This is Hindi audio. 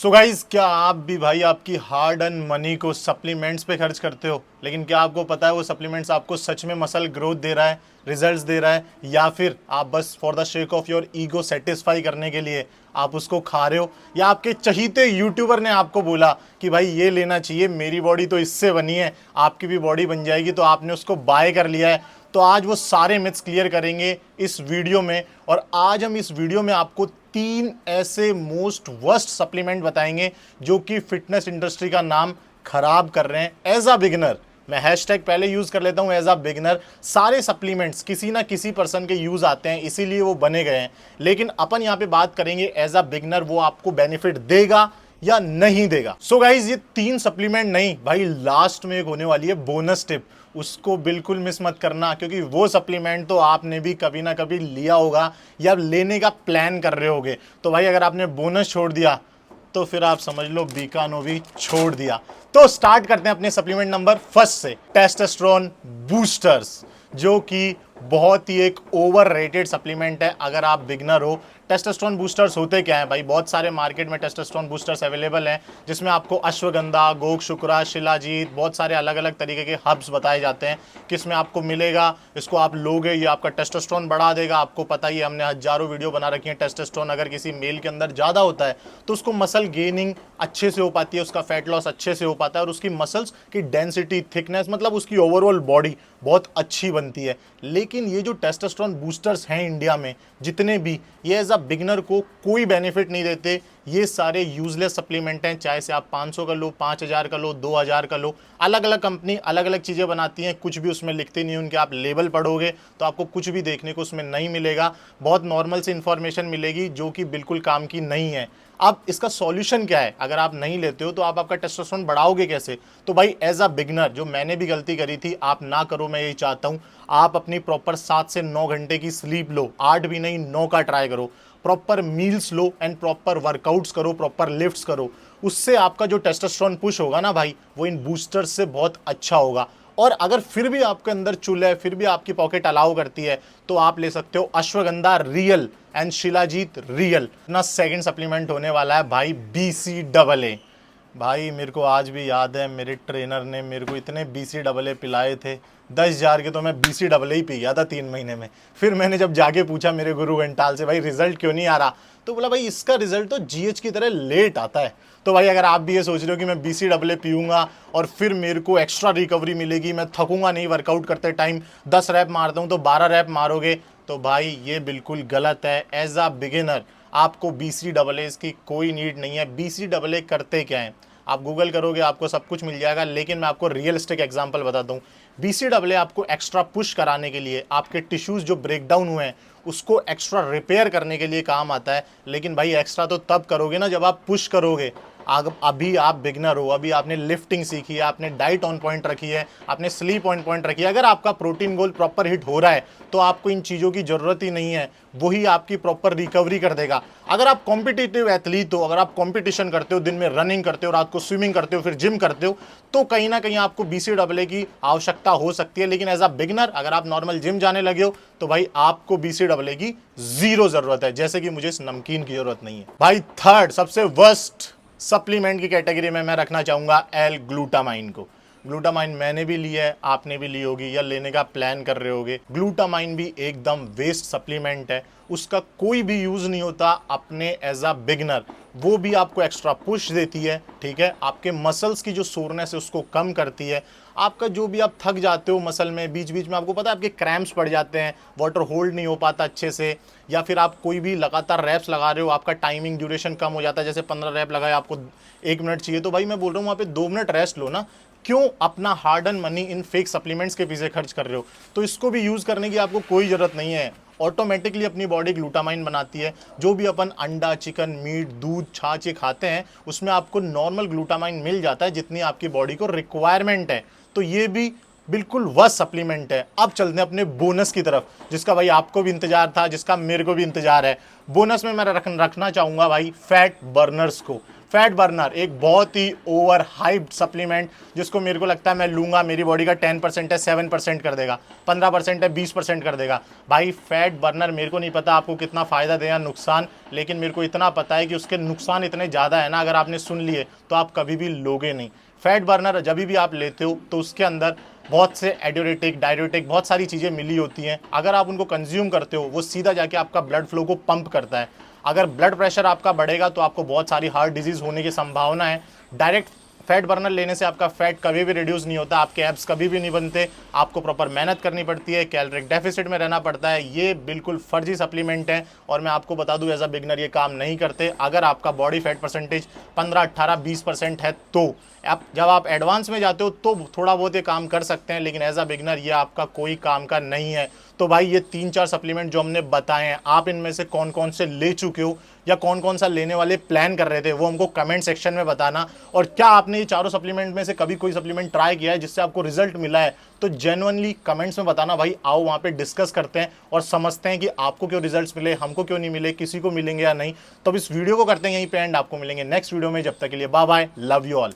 सो गाइज, क्या आप भी भाई आपकी हार्ड अर्न मनी को सप्लीमेंट्स पे खर्च करते हो? लेकिन क्या आपको पता है वो सप्लीमेंट्स आपको सच में मसल ग्रोथ दे रहा है, रिजल्ट्स दे रहा है, या फिर आप बस for the shake of your ego satisfy करने के लिए आप उसको खा रहे हो, या आपके चहीते यूट्यूबर ने आपको बोला कि भाई ये लेना चाहिए, मेरी बॉडी तो इससे बनी है, आपकी भी बॉडी बन जाएगी, तो आपने उसको बाय कर लिया है। तो आज वो सारे मिथ्स क्लियर करेंगे इस वीडियो में। और आज हम इस वीडियो में आपको 3 ऐसे मोस्ट वर्स्ट सप्लीमेंट बताएंगे जो कि फिटनेस इंडस्ट्री का नाम खराब कर रहे हैं एज अ बिगिनर। मैं हैशटैग पहले यूज कर लेता हूं, एज अ बिगिनर। सारे सप्लीमेंट्स किसी ना किसी पर्सन के यूज आते हैं, इसीलिए वो बने गए हैं। लेकिन अपन यहां पे बात करेंगे एज अ बिगिनर, वो आपको बेनिफिट देगा या नहीं देगा। सो गाइज, ये 3 सप्लीमेंट नहीं भाई, लास्ट में एक होने वाली है बोनस टिप, उसको बिल्कुल मिस मत करना, क्योंकि वो सप्लीमेंट तो आपने भी कभी ना कभी लिया होगा या लेने का प्लान कर रहे होगे। तो भाई अगर आपने बोनस छोड़ दिया तो फिर आप समझ लो बीकानो भी छोड़ दिया। तो स्टार्ट करते हैं अपने सप्लीमेंट नंबर फर्स्ट से, टेस्टोस्टेरोन बूस्टर्स, जो कि बहुत ही एक ओवररेटेड सप्लीमेंट है अगर आप बिगनर हो। टेस्टोस्टेरोन बूस्टर्स होते क्या हैं भाई? बहुत सारे मार्केट में टेस्टोस्टेरोन बूस्टर्स अवेलेबल हैं, जिसमें आपको अश्वगंधा, गोक शुक्रा, शिलाजीत, बहुत सारे अलग अलग तरीके के हर्ब्स बताए जाते हैं किसमें आपको मिलेगा। इसको आप लोगे, ये आपका टेस्टोस्टेरोन बढ़ा देगा। आपको पता ही है, हमने हजारों वीडियो बना रखी है। टेस्टोस्टेरोन अगर किसी मेल के अंदर ज़्यादा होता है तो उसको मसल गेनिंग अच्छे से हो पाती है, उसका फैट लॉस अच्छे से हो पाता है, और उसकी मसल्स की डेंसिटी, थिकनेस, मतलब उसकी ओवरऑल बॉडी बहुत अच्छी बनती है। लेकिन ये जो टेस्टोस्टेरोन बूस्टर्स हैं इंडिया में जितने भी, ये एज अ बिगनर को कोई बेनिफिट नहीं देते। ये सारे यूजलेस सप्लीमेंट हैं, चाहे से आप 500 का लो, 5000 का लो, 2000 का लो। अलग अलग कंपनी अलग अलग चीज़ें बनाती हैं, कुछ भी उसमें लिखते नहीं, उनके आप लेबल पढ़ोगे तो आपको कुछ भी देखने को उसमें नहीं मिलेगा। बहुत नॉर्मल सी इन्फॉर्मेशन मिलेगी जो कि बिल्कुल काम की नहीं है। अब इसका सॉल्यूशन क्या है? अगर आप नहीं लेते हो तो आप आपका टेस्टोस्टेरोन बढ़ाओगे कैसे? तो भाई एज अ बिगनर, जो मैंने भी गलती करी थी, आप ना करो, मैं यही चाहता हूं। आप अपनी प्रॉपर 7 से 9 घंटे की स्लीप लो, 8 भी नहीं 9 का ट्राई करो। Proper meals low and proper workouts करो, प्रॉपर लिफ्ट्स करो। उससे आपका जो टेस्टोस्टेरोन पुश होगा ना भाई, वो इन बूस्टर्स से बहुत अच्छा होगा। और अगर फिर भी आपके अंदर चुल है, फिर भी आपकी पॉकेट अलाउ करती है, तो आप ले सकते हो ashwagandha real and shilajit real. अपना सेकंड सप्लीमेंट होने वाला है भाई BCAA। भाई मेरे को आज भी याद है, मेरे ट्रेनर ने मेरे को इतने BCAA पिलाए थे, 10,000 के तो मैं BCAA ही पी गया था 3 महीने में। फिर मैंने जब जाके पूछा मेरे गुरु घंटाल से, भाई रिजल्ट क्यों नहीं आ रहा? तो बोला भाई इसका रिजल्ट तो GH की तरह लेट आता है। तो भाई अगर आप भी ये सोच रहे हो कि मैं BCAA पीऊंगा और फिर मेरे को एक्स्ट्रा रिकवरी मिलेगी, मैं थकूंगा नहीं वर्कआउट करते टाइम, 10 रैप मारता हूँ तो 12 रैप मारोगे, तो भाई ये बिल्कुल गलत है। एज अ बिगिनर आपको BCAA की कोई नीड नहीं है। BCAA करते क्या है? आप गूगल करोगे आपको सब कुछ मिल जाएगा, लेकिन मैं आपको रियलिस्टिक एग्जांपल बताता हूँ। BCAA आपको एक्स्ट्रा पुश कराने के लिए, आपके टिश्यूज जो ब्रेक डाउन हुए हैं उसको एक्स्ट्रा रिपेयर करने के लिए काम आता है। लेकिन भाई एक्स्ट्रा तो तब करोगे ना जब आप पुश करोगे। अभी आप बिगनर हो, अभी आपने लिफ्टिंग सीखी है, आपने डाइट ऑन पॉइंट रखी है, आपने स्लीप ऑन पॉइंट रखी है, अगर आपका प्रोटीन गोल प्रॉपर हिट हो रहा है तो आपको इन चीज़ों की ज़रूरत ही नहीं है, वही आपकी प्रॉपर रिकवरी कर देगा। अगर आप कॉम्पिटिटिव एथलीट हो, अगर आप कॉम्पिटिशन करते हो, दिन में रनिंग करते हो, रात को स्विमिंग करते हो, फिर जिम करते हो, तो कहीं ना कहीं आपको BCAA की आवश्यकता हो सकती है। लेकिन एज अ बिगनर अगर आप नॉर्मल जिम जाने लगे हो तो भाई आपको BCAA की जीरो जरूरत है, जैसे कि मुझे इस नमकीन की जरूरत नहीं है। भाई थर्ड सबसे वर्स्ट सप्लीमेंट की कैटेगरी में मैं रखना चाहूंगा एल ग्लूटामाइन को। ग्लूटामाइन मैंने भी लिया है, आपने भी ली होगी या लेने का प्लान कर रहे होगे। ग्लूटामाइन भी एकदम वेस्ट सप्लीमेंट है, उसका कोई भी यूज नहीं होता अपने एज अ बिगनर। वो भी आपको एक्स्ट्रा पुश देती है, ठीक है, आपके मसल्स की जो सोरनेस है उसको कम करती है। आपका जो भी आप थक जाते हो मसल में, बीच बीच में आपको पता है आपके क्रैम्प्स पड़ जाते हैं, वाटर होल्ड नहीं हो पाता अच्छे से, या फिर आप कोई भी लगातार रैप्स लगा रहे हो, आपका टाइमिंग ड्यूरेशन कम हो जाता है, जैसे 15 रैप लगाए आपको 1 मिनट चाहिए, तो भाई मैं बोल रहा हूँ वहाँ पे 2 मिनट रेस्ट लो ना। क्यों अपना hard and money in fake supplements के पीछे खर्च कर रहे हो? तो इसको भी यूज़ करने की आपको कोई ज़रूरत नहीं है। ऑटोमेटिकली अपनी बॉडी ग्लूटामाइन बनाती है। जो भी अपन अंडा, चिकन, मीट, दूध, छाछ ये खाते हैं उसमें आपको नॉर्मल ग्लूटामाइन मिल जाता है जितनी आपकी बॉडी को रिक्वायरमेंट है। तो ये भी बिल्कुल वर्स्ट सप्लीमेंट है। अब चलते हैं अपने बोनस की तरफ, जिसका भाई आपको भी इंतजार था, जिसका मेरे को भी इंतजार है। बोनस में मैं रखना चाहूंगा भाई फैट बर्नर्स को। फैट बर्नर एक बहुत ही ओवर हाइप्ड सप्लीमेंट, जिसको मेरे को लगता है मैं लूंगा मेरी बॉडी का 10% है 7% कर देगा, 15% है 20% कर देगा। भाई फैट बर्नर मेरे को नहीं पता आपको कितना फ़ायदा दे या नुकसान, लेकिन मेरे को इतना पता है कि उसके नुकसान इतने ज़्यादा है ना, अगर आपने सुन लिए तो आप कभी भी लोगे नहीं। फैट बर्नर जब भी आप लेते हो तो उसके अंदर बहुत से एडियोरेटिक डायरेटिक बहुत सारी चीज़ें मिली होती हैं। अगर आप उनको कंज्यूम करते हो वो सीधा जाके आपका ब्लड फ्लो को पंप करता है। अगर ब्लड प्रेशर आपका बढ़ेगा तो आपको बहुत सारी हार्ट डिजीज़ होने की संभावना है। डायरेक्ट फैट बर्नर लेने से आपका फैट कभी भी रिड्यूस नहीं होता, आपके एब्स कभी भी नहीं बनते, आपको प्रॉपर मेहनत करनी पड़ती है, कैलोरिक डेफिसिट में रहना पड़ता है। ये बिल्कुल फर्जी सप्लीमेंट है और मैं आपको बता दूं एज अ बिगनर ये काम नहीं करते। अगर आपका बॉडी फैट परसेंटेज 15, 18, 20% है तो आप जब आप एडवांस में जाते हो तो थोड़ा बहुत ये काम कर सकते हैं, लेकिन एज अ बिगनर ये आपका कोई काम का नहीं है। तो भाई ये 3-4 सप्लीमेंट जो हमने बताए हैं, आप इनमें से कौन कौन से ले चुके हो या कौन कौन सा लेने वाले प्लान कर रहे थे वो हमको कमेंट सेक्शन में बताना। और क्या आपने ये चारों सप्लीमेंट में से कभी कोई सप्लीमेंट ट्राई किया है जिससे आपको रिजल्ट मिला है, तो जेन्युइनली कमेंट्स में बताना भाई। आओ वहाँ पे डिस्कस करते हैं और समझते हैं कि आपको क्यों रिजल्ट्स मिले, हमको क्यों नहीं मिले, किसी को मिलेंगे या नहीं। तो अब इस वीडियो को करते हैं यहीं पे एंड, आपको मिलेंगे नेक्स्ट वीडियो में। जब तक के लिए bye bye, love you all.